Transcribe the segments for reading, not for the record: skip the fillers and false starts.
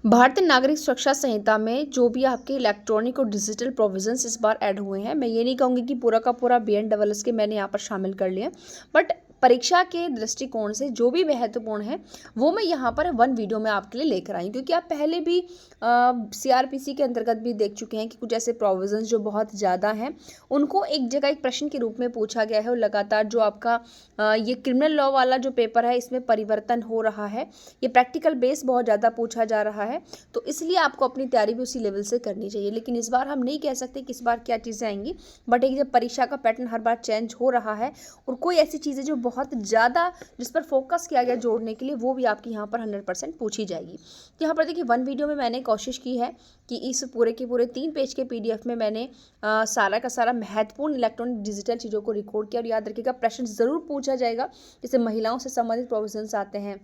भारतीय नागरिक सुरक्षा संहिता में जो भी आपके इलेक्ट्रॉनिक और डिजिटल प्रोविजंस इस बार ऐड हुए हैं, मैं ये नहीं कहूँगी कि पूरा का पूरा BNSS के मैंने यहाँ पर शामिल कर लिया, बट परीक्षा के दृष्टिकोण से जो भी महत्वपूर्ण है वो मैं यहाँ पर वन वीडियो में आपके लिए लेकर आई, क्योंकि आप पहले भी CRPC के अंतर्गत भी देख चुके हैं कि कुछ ऐसे प्रोविजंस जो बहुत ज़्यादा हैं उनको एक जगह एक प्रश्न के रूप में पूछा गया है, और लगातार जो आपका ये क्रिमिनल लॉ वाला जो पेपर है इसमें परिवर्तन हो रहा है, ये प्रैक्टिकल बेस बहुत ज़्यादा पूछा जा रहा है, तो इसलिए आपको अपनी तैयारी भी उसी लेवल से करनी चाहिए। लेकिन इस बार हम नहीं कह सकते कि इस बार क्या चीज़ें आएंगी, बट एक जब परीक्षा का पैटर्न हर बार चेंज हो रहा है और कोई ऐसी चीज़ें जो बहुत ज़्यादा जिस पर फोकस किया गया जोड़ने के लिए, वो भी आपकी यहाँ पर 100% पूछी जाएगी। तो यहाँ पर देखिए वन वीडियो में मैंने कोशिश की है कि इस पूरे के पूरे 3 पेज के PDF में मैंने सारा का सारा महत्वपूर्ण इलेक्ट्रॉनिक डिजिटल चीज़ों को रिकॉर्ड किया। और याद रखिएगा प्रश्न ज़रूर पूछा जाएगा, जैसे महिलाओं से संबंधित प्रोविजंस आते हैं,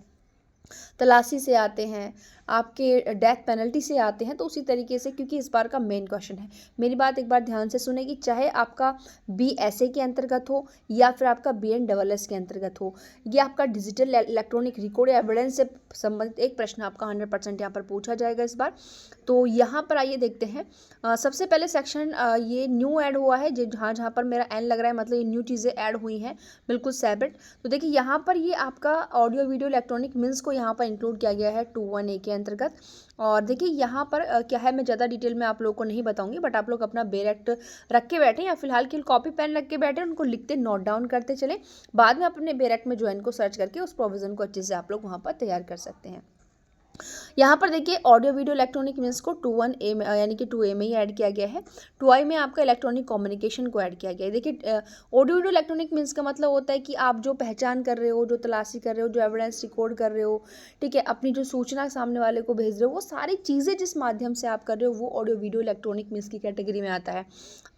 तलाशी से आते हैं, आपके डेथ पेनल्टी से आते हैं, तो उसी तरीके से, क्योंकि इस बार का मेन क्वेश्चन है। मेरी बात एक बार ध्यान से सुने कि चाहे आपका BSA के अंतर्गत हो या फिर आपका BNSS के अंतर्गत हो, ये आपका डिजिटल इलेक्ट्रॉनिक रिकॉर्ड या एविडेंस से संबंधित एक प्रश्न आपका 100% यहाँ पर पूछा जाएगा इस बार। तो यहाँ पर आइए देखते हैं। सबसे पहले सेक्शन ये न्यू ऐड हुआ है, जहाँ जहाँ पर मेरा N लग रहा है, मतलब ये न्यू चीज़ें ऐड हुई हैं, बिल्कुल सेपरेट। तो देखिए यहाँ पर ये आपका ऑडियो वीडियो इलेक्ट्रॉनिक मीन्स को यहाँ पर इंक्लूड किया गया है 21A के अंतर्गत। और देखिए यहाँ पर क्या है, मैं ज़्यादा डिटेल में आप लोगों को नहीं बताऊंगी, बट आप लोग अपना बेरेक्ट रख के बैठे या फिलहाल के कॉपी पेन रख के बैठे, उनको लिखते नोट डाउन करते चले, बाद में अपने बेरेक्ट में ज्वाइन को सर्च करके उस प्रोविज़न को अच्छे से आप लोग वहाँ पर तैयार कर सकते हैं। यहाँ पर देखिए ऑडियो वीडियो इलेक्ट्रॉनिक मीन्स को 21A में यानी कि 2A में ही ऐड किया गया है। 2I में आपका इलेक्ट्रॉनिक कम्युनिकेशन को ऐड किया गया है। देखिए ऑडियो वीडियो इलेक्ट्रॉनिक मीन्स का मतलब होता है कि आप जो पहचान कर रहे हो, जो तलाशी कर रहे हो, जो एविडेंस रिकॉर्ड कर रहे हो, ठीक है, अपनी जो सूचना सामने वाले को भेज रहे हो, वो सारी चीज़ें जिस माध्यम से आप कर रहे हो वो ऑडियो वीडियो इलेक्ट्रॉनिक मीन्स की कैटेगरी में आता है।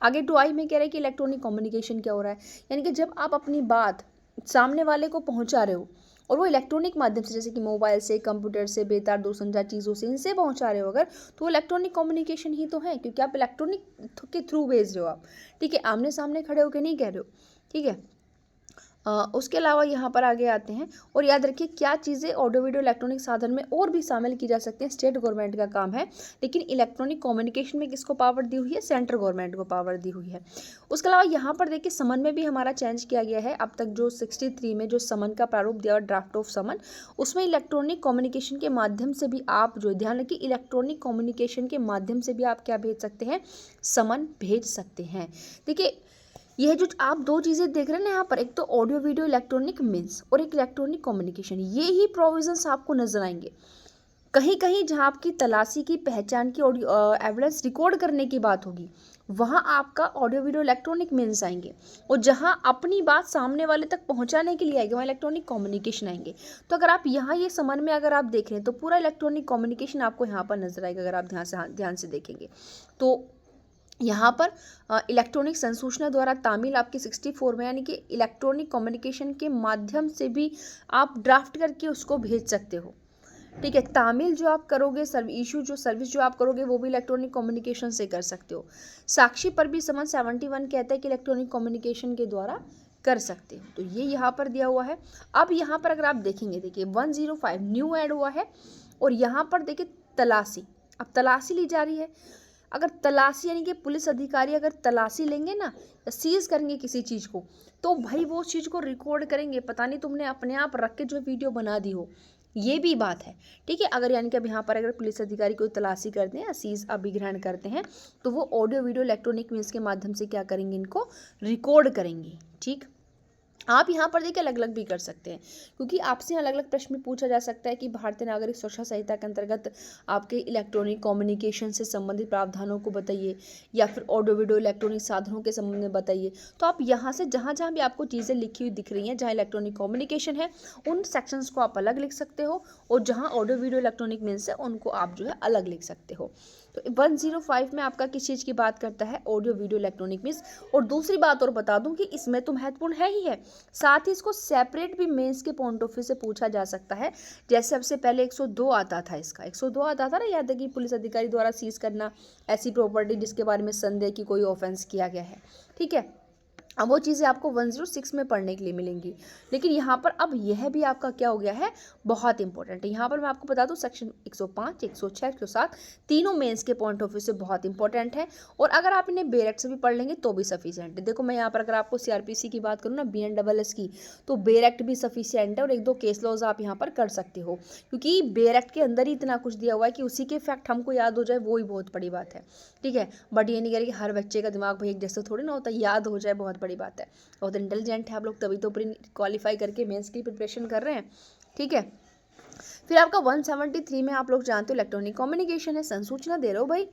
आगे 2I में कह रहे हैं कि इलेक्ट्रॉनिक कम्युनिकेशन क्या हो रहा है, यानी कि जब आप अपनी बात सामने वाले को पहुँचा रहे हो और वो इलेक्ट्रॉनिक माध्यम से, जैसे कि मोबाइल से, कंप्यूटर से, बेतार दूरसंचार चीज़ों से, इनसे पहुंचा रहे हो अगर, तो वो इलेक्ट्रॉनिक कम्युनिकेशन ही तो है, क्योंकि आप इलेक्ट्रॉनिक के थ्रू भेज रहे हो आप, ठीक है, आमने सामने खड़े होकर नहीं कह रहे हो, ठीक है। उसके अलावा यहाँ पर आगे आते हैं, और याद रखिए क्या चीज़ें ऑडियो वीडियो इलेक्ट्रॉनिक साधन में और भी शामिल की जा सकती हैं, स्टेट गवर्नमेंट का काम है, लेकिन इलेक्ट्रॉनिक कम्युनिकेशन में किसको पावर दी हुई है, सेंट्रल गवर्नमेंट को पावर दी हुई है। उसके अलावा यहाँ पर देखिए समन में भी हमारा चेंज किया गया है। अब तक जो 63 में जो समन का प्रारूप दिया, ड्राफ्ट ऑफ समन, उसमें इलेक्ट्रॉनिक कम्युनिकेशन के माध्यम से भी आप, जो ध्यान रखिए, इलेक्ट्रॉनिक कम्युनिकेशन के माध्यम से भी आप क्या भेज सकते हैं, समन भेज सकते हैं। देखिए यह जो आप 2 चीज़ें देख रहे हैं ना यहाँ पर, एक तो ऑडियो वीडियो इलेक्ट्रॉनिक मीन्स और एक इलेक्ट्रॉनिक कम्युनिकेशन, ये ही प्रोविजंस आपको नजर आएंगे। कहीं कहीं जहाँ आपकी तलाशी की, पहचान की, ऑडियो एविडेंस रिकॉर्ड करने की बात होगी, वहाँ आपका ऑडियो वीडियो इलेक्ट्रॉनिक मीन्स आएंगे, और जहाँ अपनी बात सामने वाले तक पहुँचाने के लिए आएगी वहाँ इलेक्ट्रॉनिक कम्युनिकेशन आएंगे। तो अगर आप यहाँ ये समन में अगर आप देख रहे हैं तो पूरा इलेक्ट्रॉनिक कम्युनिकेशन आपको यहाँ पर नजर आएगा, अगर आप ध्यान से देखेंगे तो। यहाँ पर इलेक्ट्रॉनिक संसूचना द्वारा तामील आपकी 64 में, यानी कि इलेक्ट्रॉनिक कम्युनिकेशन के माध्यम से भी आप ड्राफ्ट करके उसको भेज सकते हो, ठीक है। तामील जो आप करोगे, इशू जो सर्विस जो आप करोगे वो भी इलेक्ट्रॉनिक कम्युनिकेशन से कर सकते हो। साक्षी पर भी समन 71 कहता है कि इलेक्ट्रॉनिक कम्युनिकेशन के द्वारा कर सकते हो, तो ये यहाँ पर दिया हुआ है। अब यहाँ पर अगर आप देखेंगे, देखिए 105 न्यू ऐड हुआ है, और यहाँ पर देखिए तलाशी, अब तलाशी ली जा रही है। अगर तलाशी यानी कि पुलिस अधिकारी अगर तलाशी लेंगे ना, या सीज करेंगे किसी चीज़ को, तो भाई वो चीज़ को रिकॉर्ड करेंगे, पता नहीं तुमने अपने आप रख के जो वीडियो बना दी हो, ये भी बात है, ठीक है। अगर यानी कि अब यहाँ पर अगर पुलिस अधिकारी कोई तलाशी करते हैं या सीज अभिग्रहण करते हैं, तो वो ऑडियो वीडियो इलेक्ट्रॉनिक मीन्स के माध्यम से क्या करेंगे, इनको रिकॉर्ड करेंगे, ठीक। आप यहाँ पर देखिए अलग अलग भी कर सकते हैं, क्योंकि आपसे अलग अलग प्रश्न में पूछा जा सकता है कि भारतीय नागरिक सुरक्षा संहिता के अंतर्गत आपके इलेक्ट्रॉनिक कम्युनिकेशन से संबंधित प्रावधानों को बताइए, या फिर ऑडियो वीडियो इलेक्ट्रॉनिक साधनों के संबंध में बताइए। तो आप यहाँ से जहाँ जहाँ भी आपको चीज़ें लिखी हुई दिख रही हैं, जहाँ इलेक्ट्रॉनिक कम्युनिकेशन है उन सेक्शंस को आप अलग लिख सकते हो, और जहाँ ऑडियो वीडियो इलेक्ट्रॉनिक मीन्स है उनको आप जो है अलग लिख सकते हो। तो 105 में आपका किस चीज़ की बात करता है, ऑडियो वीडियो इलेक्ट्रॉनिक मीन्स। और दूसरी बात और बता दूं कि इसमें तो महत्वपूर्ण है ही है, साथ ही इसको सेपरेट भी मेंस के पॉइंट ऑफ व्यू से पूछा जा सकता है। जैसे सबसे पहले 102 आता था, इसका 102 आता था ना, याद है कि पुलिस अधिकारी द्वारा सीज करना ऐसी प्रॉपर्टी जिसके बारे में संदेह की कोई ऑफेंस किया गया है, ठीक है। अब वो चीज़ें आपको 106 में पढ़ने के लिए मिलेंगी, लेकिन यहाँ पर अब यह भी आपका क्या हो गया है, बहुत इंपॉर्टेंट है। यहाँ पर मैं आपको बता दूँ सेक्शन 105, 106, 107 तीनों मेंस के पॉइंट ऑफ व्यू से बहुत इंपॉर्टेंट है, और अगर आप इन्हें बेरेक्ट से भी पढ़ लेंगे तो भी सफिशिएंट है। देखो मैं यहाँ पर अगर आपको सीआरपीसी की बात करूँ ना, BNSS की, तो बेरेक्ट भी सफिशिएंट है, और एक दो केस लॉज आप यहाँ पर कर सकते हो, क्योंकि बेरेक्ट के अंदर ही इतना कुछ दिया हुआ है कि उसी के फैक्ट हमको याद हो जाए, वो ही बहुत बड़ी बात है। ठीक है, बट ये नहीं कह रही कि हर बच्चे का दिमाग भाई एक जैसा थोड़ी ना होता है, याद हो जाए बहुत बड़ी बात है। बहुत इंटेलिजेंट है आप लोग, तभी तो क्वालिफाई करके मेंस की प्रिपरेशन कर रहे हैं। ठीक है, फिर आपका 173 में आप लोग जानते हो इलेक्ट्रॉनिक कम्युनिकेशन है, संसूचना दे रहे हो भाई,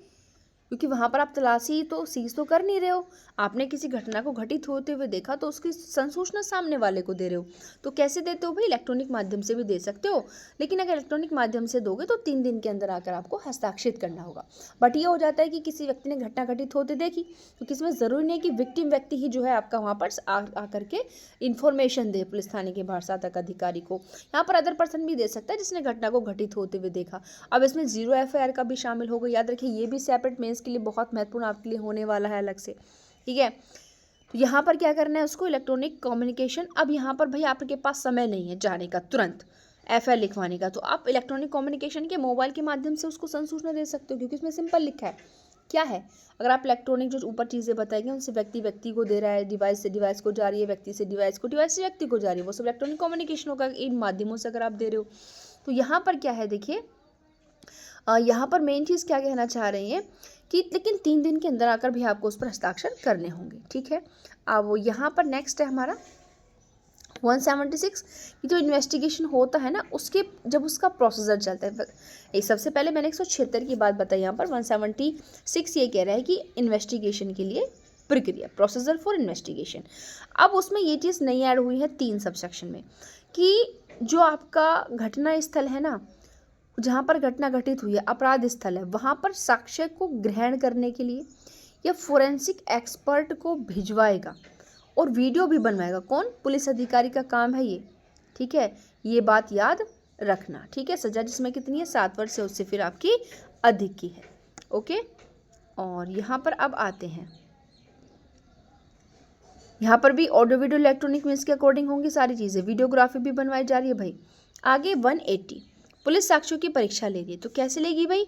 क्योंकि वहाँ पर आप तलाशी तो सीज तो कर नहीं रहे हो, आपने किसी घटना को घटित होते हुए देखा तो उसकी संसूचना सामने वाले को दे रहे हो। तो कैसे देते हो भाई, इलेक्ट्रॉनिक माध्यम से भी दे सकते हो, लेकिन अगर इलेक्ट्रॉनिक माध्यम से दोगे तो 3 दिन के अंदर आकर आपको हस्ताक्षरित करना होगा। बट ये हो जाता है कि किसी व्यक्ति ने घटना घटित होते देखी, क्योंकि इसमें ज़रूरी नहीं कि विक्टिम व्यक्ति ही जो है आपका वहाँ पर आकर के इन्फॉर्मेशन दे पुलिस थाने के भारसाधक अधिकारी को, यहाँ पर अदर पर्सन भी दे सकता है जिसने घटना को घटित होते हुए देखा। अब इसमें 0 FIR का भी शामिल होगा, याद रखिए ये भी सेपरेट मेंस के लिए बहुत महत्वपूर्ण आपके लिए होने वाला है अलग से। ठीक है, तो यहाँ पर क्या करना है उसको, इलेक्ट्रॉनिक कम्युनिकेशन। अब यहाँ पर भाई आपके पास समय नहीं है जाने का तुरंत FIR लिखवाने का, तो आप इलेक्ट्रॉनिक कम्युनिकेशन के मोबाइल के माध्यम से उसको संसूचना दे सकते हो, क्योंकि इसमें सिंपल लिखा है क्या है। अगर आप इलेक्ट्रॉनिक जो ऊपर चीज़ें बताएंगे उनसे व्यक्ति को दे रहा है, डिवाइस से डिवाइस को जा रही है, व्यक्ति से डिवाइस को, डिवाइस से व्यक्ति को जा रही है, वो सब इलेक्ट्रॉनिक कम्युनिकेशन होगा इन माध्यमों से अगर आप दे रहे हो। तो यहाँ पर क्या है देखिए, यहाँ पर मेन चीज़ क्या कहना चाह रही हैं कि लेकिन 3 दिन के अंदर आकर भी आपको उस पर हस्ताक्षर करने होंगे। ठीक है, अब यहाँ पर नेक्स्ट है हमारा 176 कि जो इन्वेस्टिगेशन होता है ना उसके जब उसका प्रोसीजर चलता है। एक सबसे पहले मैंने 176 की बात बताई, यहाँ पर 176 ये कह रहा है कि इन्वेस्टिगेशन के लिए प्रक्रिया, प्रोसीजर फॉर इन्वेस्टिगेशन। अब उसमें ये चीज़ नहीं ऐड हुई है 3 सबसेक्शन में, कि जो आपका घटना स्थल है ना, जहाँ पर घटना घटित हुई है, अपराध स्थल है, वहाँ पर साक्ष्य को ग्रहण करने के लिए या फोरेंसिक एक्सपर्ट को भिजवाएगा और वीडियो भी बनवाएगा। कौन, पुलिस अधिकारी का काम है ये। ठीक है, ये बात याद रखना। ठीक है, सजा जिसमें कितनी है, 7 वर्ष से उससे फिर आपकी अधिक की है। ओके, और यहाँ पर अब आते हैं, यहाँ पर भी ऑडियो वीडियो इलेक्ट्रॉनिक मीन्स के अकॉर्डिंग होंगी सारी चीज़ें, वीडियोग्राफी भी बनवाई जा रही है भाई। आगे 180 पुलिस साक्ष्यों की परीक्षा ले रही है, तो कैसे लेगी भाई,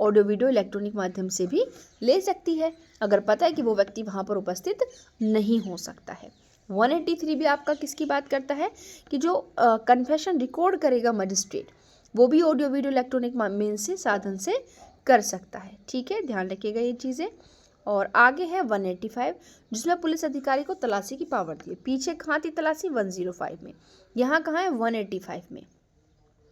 ऑडियो वीडियो इलेक्ट्रॉनिक माध्यम से भी ले सकती है, अगर पता है कि वो व्यक्ति वहाँ पर उपस्थित नहीं हो सकता है। 183 भी आपका किसकी बात करता है कि जो कन्फेशन रिकॉर्ड करेगा मजिस्ट्रेट, वो भी ऑडियो वीडियो इलेक्ट्रॉनिक मीन्स से साधन से कर सकता है। ठीक है, ध्यान रखिएगा ये चीज़ें। और आगे है 185 जिसमें पुलिस अधिकारी को तलाशी की पावर दी है। पीछे कहाँ थी तलाशी, 105 में, यहाँ कहाँ है 185 में।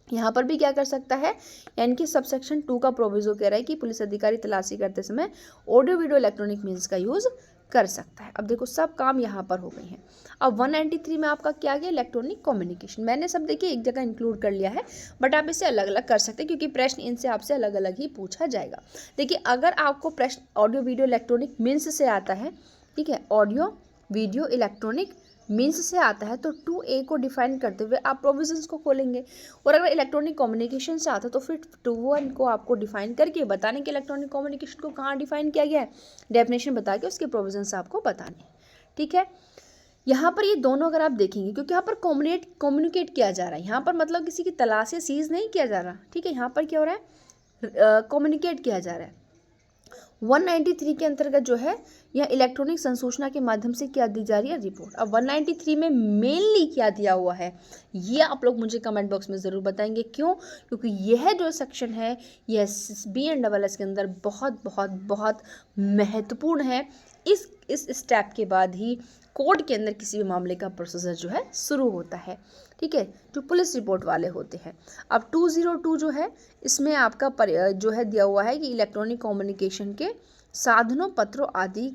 यहाँ पर भी क्या कर सकता है, यानी कि सबसेक्शन 2 का प्रोविजो कह रहा है कि पुलिस अधिकारी तलाशी करते समय ऑडियो वीडियो इलेक्ट्रॉनिक मीन्स का यूज़ कर सकता है। अब देखो सब काम यहाँ पर हो गए हैं। अब 193 में आपका क्या गया, इलेक्ट्रॉनिक कम्युनिकेशन। मैंने सब देखिए एक जगह इंक्लूड कर लिया है, बट आप इसे अलग अलग कर सकते हैं क्योंकि प्रश्न इनसे आपसे अलग अलग ही पूछा जाएगा। देखिए अगर आपको प्रश्न ऑडियो वीडियो इलेक्ट्रॉनिक मीन्स से आता है, ठीक है, ऑडियो वीडियो इलेक्ट्रॉनिक मीन्स से आता है, तो 2A को डिफाइन करते हुए आप प्रोविजंस को खोलेंगे, और अगर इलेक्ट्रॉनिक कम्युनिकेशन से आता है तो फिर 2.1 को आपको डिफाइन करके बताने के इलेक्ट्रॉनिक कम्युनिकेशन को कहाँ डिफाइन किया गया है, डेफिनेशन बता के उसके प्रोविजंस आपको बताने। ठीक है, यहाँ पर ये दोनों अगर आप देखेंगे, क्योंकि यहाँ पर कम्युनिकेट किया जा रहा है, यहाँ पर मतलब किसी की तलाश से सीज नहीं किया जा रहा। ठीक है, यहाँ पर क्या हो रहा है, कम्युनिकेट किया जा रहा है। 193 के अंतर्गत जो है यह इलेक्ट्रॉनिक संसूचना के माध्यम से क्या दी जा रही है, रिपोर्ट। अब 193 में मेनली क्या दिया हुआ है ये आप लोग मुझे कमेंट बॉक्स में ज़रूर बताएंगे, क्यों, क्योंकि यह जो सेक्शन है यह BNSS के अंदर बहुत बहुत बहुत महत्वपूर्ण है। इस स्टेप के बाद ही कोर्ट के अंदर किसी भी मामले का प्रोसीजर जो है शुरू होता है। ठीक है, जो पुलिस रिपोर्ट वाले होते हैं। अब 202 जो है इसमें आपका जो है दिया हुआ है कि इलेक्ट्रॉनिक कम्युनिकेशन के साधनों पत्रों आदि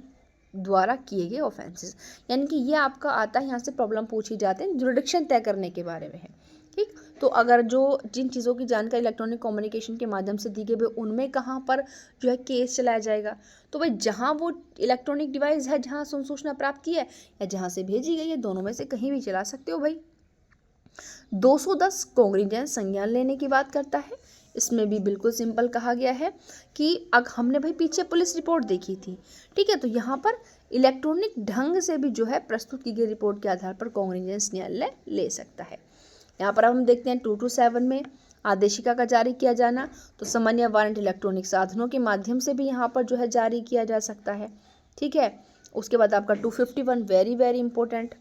द्वारा किए गए ऑफेंसेस, यानी कि ये आपका आता है, यहाँ से प्रॉब्लम पूछी जाते हैं, जुरिडिक्शन तय करने के बारे में है। ठीक, तो अगर जो जिन चीज़ों की जानकारी इलेक्ट्रॉनिक कम्युनिकेशन के माध्यम से दी गई है उनमें कहाँ पर जो है केस चलाया जाएगा, तो भाई जहाँ वो इलेक्ट्रॉनिक डिवाइस है जहाँ संसूचना प्राप्त की है या जहाँ से भेजी गई है, दोनों में से कहीं भी चला सकते हो भाई। 210 कॉन्ग्रिजेंस संज्ञान लेने की बात करता है। इसमें भी बिल्कुल सिंपल कहा गया है कि अगर हमने भाई पीछे पुलिस रिपोर्ट देखी थी, ठीक है, तो यहाँ पर इलेक्ट्रॉनिक ढंग से भी जो है प्रस्तुत की गई रिपोर्ट के आधार पर कॉग्निजेंस न्यायालय ले सकता है। यहाँ पर हम देखते हैं 227 में आदेशिका का जारी किया जाना, तो समन या वारंट इलेक्ट्रॉनिक साधनों के माध्यम से भी यहाँ पर जो है जारी किया जा सकता है। ठीक है, उसके बाद आपका 251 वेरी वेरी इंपॉर्टेंट,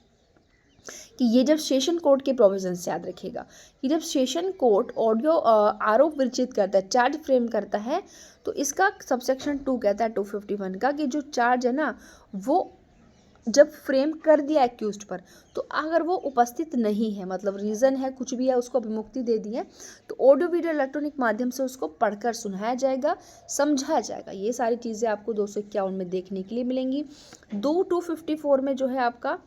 कि ये जब सेशन कोर्ट के प्रोविजन से याद रखिएगा कि जब सेशन कोर्ट ऑडियो आरोप विरचित करता है, चार्ज फ्रेम करता है, तो इसका सबसेक्शन 2 कहता है 251 का कि जो चार्ज है ना वो जब फ्रेम कर दिया एक्यूज्ड पर, तो अगर वो उपस्थित नहीं है, मतलब रीज़न है कुछ भी है, उसको अभिमुक्ति दे दी है, तो ऑडियो वीडियो इलेक्ट्रॉनिक माध्यम से उसको पढ़कर सुनाया जाएगा, समझाया जाएगा। ये सारी चीज़ें आपको 251 में देखने के लिए मिलेंगी। 254 में जो है आपका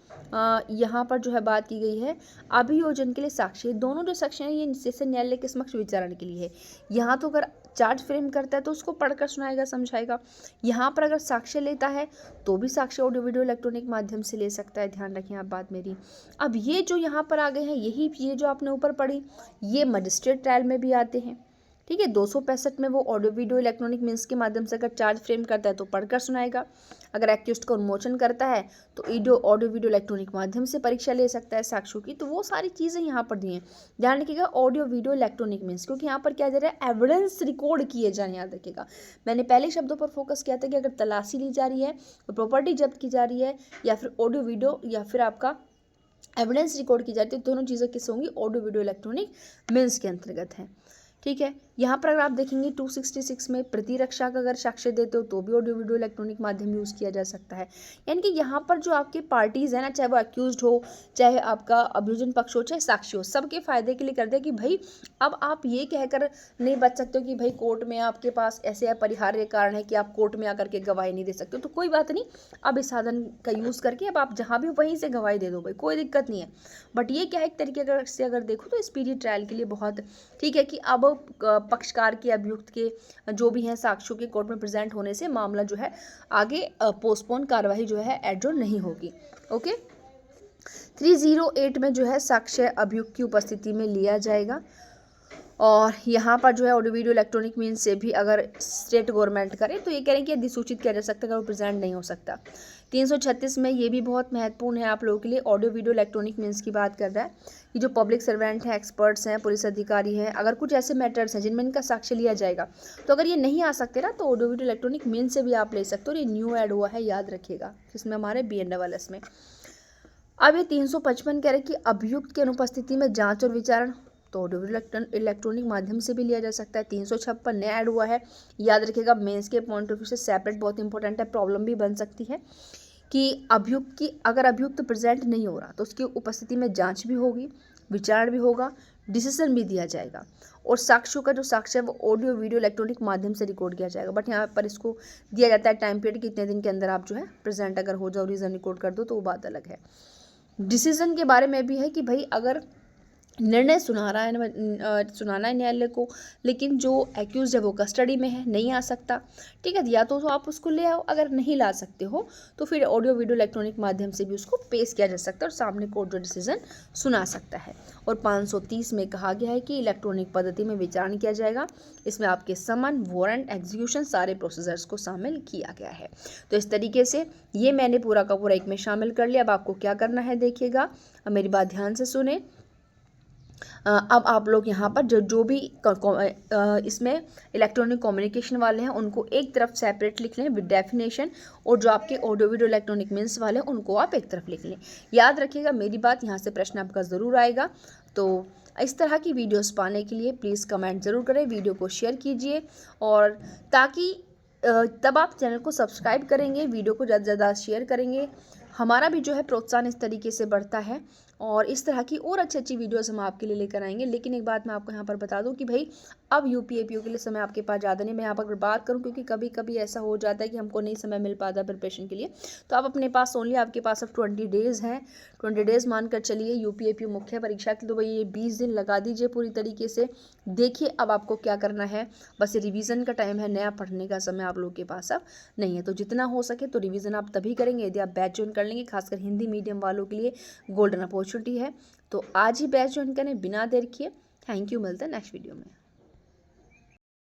यहाँ पर जो है बात की गई है अभियोजन के लिए साक्ष्य। दोनों जो सेक्शन है ये सेशन न्यायालय के समक्ष विचारण के लिए है। यहाँ तो अगर चार्ज फ्रेम करता है तो उसको पढ़कर सुनाएगा, समझाएगा। यहाँ पर अगर साक्ष्य लेता है तो भी साक्ष्य ऑडियो वीडियो इलेक्ट्रॉनिक माध्यम से ले सकता है, ध्यान रखें आप बात मेरी। अब ये जो यहाँ पर आ गए हैं, ये जो आपने ऊपर पढ़ी, ये मजिस्ट्रेट ट्रायल में भी आते हैं। ठीक है, 265 में वो ऑडियो वीडियो इलेक्ट्रॉनिक मीन्स के माध्यम से अगर चार्ज फ्रेम करता है तो पढ़कर सुनाएगा। अगर एक्यूज्ड का उन्मोचन करता है तो ऑडियो वीडियो इलेक्ट्रॉनिक माध्यम से परीक्षा ले सकता है साक्ष्यों की। तो वो सारी चीज़ें यहाँ पर दी हैं, ध्यान रखिएगा। ऑडियो वीडियो इलेक्ट्रॉनिक मीन्स, क्योंकि यहाँ पर क्या जा रहा है, एविडेंस रिकॉर्ड किए जाए, याद रखिएगा। मैंने पहले शब्दों पर फोकस किया था कि अगर तलाशी ली जा रही है, प्रॉपर्टी जब्त की जा रही है, या फिर ऑडियो वीडियो या फिर आपका एविडेंस रिकॉर्ड की जाती है, दोनों चीज़ें किस होंगी, ऑडियो वीडियो इलेक्ट्रॉनिक मीन्स के अंतर्गत हैं। ठीक है, यहाँ पर अगर आप देखेंगे 266 में प्रतिरक्षा का अगर साक्ष्य देते हो तो भी ऑडियो वीडियो इलेक्ट्रॉनिक माध्यम यूज़ किया जा सकता है। यानी कि यहाँ पर जो आपके पार्टीज़ हैं ना, चाहे वो अक्यूज्ड हो, चाहे आपका अभियोजन पक्ष हो, चाहे साक्षी हो, सबके फायदे के लिए कर दिया कि भाई अब आप ये कहकर नहीं बच सकते हो कि भाई कोर्ट में आपके पास ऐसे अपरिहार्य कारण है कि आप कोर्ट में आकर के गवाही नहीं दे सकते हो, तो कोई बात नहीं, अब इस साधन का यूज़ करके अब आप जहाँ भी वहीं से गवाही दे दो भाई, कोई दिक्कत नहीं है। बट ये क्या है, एक तरीके से अगर देखो तो स्पीडी ट्रायल के लिए बहुत ठीक है कि अब पक्षकार के अभियुक्त के जो भी हैं साक्ष्यों के कोर्ट में प्रेजेंट होने से मामला जो है आगे पोस्टपोन कार्रवाई जो है एडजॉर्न नहीं होगी। ओके, 308 में जो है साक्ष्य अभियुक्त की उपस्थिति में लिया जाएगा। और यहाँ पर जो है ऑडियो वीडियो इलेक्ट्रॉनिक मीन्स से भी अगर स्टेट गवर्नमेंट करे तो ये कह रहे हैं कि अधिसूचित किया जा सकता है अगर वो प्रेजेंट नहीं हो सकता। 336 में ये भी बहुत महत्वपूर्ण है आप लोगों के लिए, ऑडियो वीडियो इलेक्ट्रॉनिक मीन्स की बात कर रहा है कि जो पब्लिक सर्वेंट हैं, एक्सपर्ट्स हैं, पुलिस अधिकारी हैं, अगर कुछ ऐसे मैटर्स हैं जिनमें इनका साक्ष्य लिया जाएगा, तो अगर ये नहीं आ सकते ना तो ऑडियो वीडियो इलेक्ट्रॉनिक मीन्स से भी आप ले सकते हो। और ये न्यू ऐड हुआ है, याद रखिएगा, जिसमें हमारे BNSS में। अब ये 355 कह रहे कि अभियुक्त की अनुपस्थिति में जांच और विचारण, तो ऑडियो इलेक्ट्रॉनिक माध्यम से भी लिया जा सकता है। 356 नया ऐड हुआ है, याद रखिएगा, मेंस के पॉइंट ऑफ व्यू से सेपरेट बहुत इंपॉर्टेंट है, प्रॉब्लम भी बन सकती है कि अगर अभियुक्त प्रेजेंट नहीं हो रहा तो उसकी उपस्थिति में जांच भी होगी, विचारण भी होगा, डिसीजन भी दिया जाएगा, और साक्ष्यों का जो साक्ष्य है वो ऑडियो वीडियो इलेक्ट्रॉनिक माध्यम से रिकॉर्ड किया जाएगा। बट यहाँ पर इसको दिया जाता है टाइम पीरियड, कितने दिन के अंदर आप जो है प्रेजेंट अगर हो जाओ, रीज़न रिकॉर्ड कर दो, तो वो बात अलग है। डिसीजन के बारे में भी है कि भाई अगर निर्णय सुनाना है न्यायालय को, लेकिन जो एक्यूज है वो कस्टडी में है, नहीं आ सकता, ठीक है, या तो आप उसको ले आओ, अगर नहीं ला सकते हो तो फिर ऑडियो वीडियो इलेक्ट्रॉनिक माध्यम से भी उसको पेश किया जा सकता है और सामने कोर्ट जो डिसीजन सुना सकता है। और 530 में कहा गया है कि इलेक्ट्रॉनिक पद्धति में विचारण किया जाएगा, इसमें आपके समन, वारंट, एग्जीक्यूशन सारे प्रोसीजर्स को शामिल किया गया है। तो इस तरीके से ये मैंने पूरा का पूरा एक में शामिल कर लिया। अब आपको क्या करना है देखिएगा, अब मेरी बात ध्यान से सुने। अब आप लोग यहाँ पर जो भी इसमें इलेक्ट्रॉनिक कम्युनिकेशन वाले हैं उनको एक तरफ सेपरेट लिख लें विद डेफिनेशन, और जो आपके ऑडियो वीडियो इलेक्ट्रॉनिक मीन्स वाले हैं उनको आप एक तरफ लिख लें। याद रखिएगा मेरी बात, यहाँ से प्रश्न आपका ज़रूर आएगा। तो इस तरह की वीडियोस पाने के लिए प्लीज़ कमेंट ज़रूर करें, वीडियो को शेयर कीजिए, और ताकि तब आप चैनल को सब्सक्राइब करेंगे, वीडियो को ज़्यादा से ज़्यादा शेयर करेंगे, हमारा भी जो है प्रोत्साहन इस तरीके से बढ़ता है, और इस तरह की और अच्छी अच्छी वीडियोस हम आपके लिए लेकर आएंगे। लेकिन एक बात मैं आपको यहाँ पर बता दूँ कि भाई अब UP-APO के लिए समय आपके पास ज़्यादा नहीं। मैं यहाँ पर बात करूँ क्योंकि कभी कभी ऐसा हो जाता है कि हमको नहीं समय मिल पाता प्रिपरेशन के लिए, तो आप अपने पास ओनली आपके पास अब 20 डेज़ हैं, 20 डेज़ मानकर चलिए UP-APO मुख्य परीक्षा के लिए। तो भाई ये 20 दिन लगा दीजिए पूरी तरीके से। देखिए अब आपको क्या करना है, बस ये रिवीजन का टाइम है, नया पढ़ने का समय आप लोगों के पास अब नहीं है। तो जितना हो सके तो रिवीजन आप तभी करेंगे यदि आप बैच ज्वाइन कर लेंगे, खासकर हिंदी मीडियम वालों के लिए गोल्डन अपॉर्चुनिटी है। तो आज ही बैच ज्वाइन करें बिना देर किए। थैंक यू, मिलते हैं नेक्स्ट वीडियो में।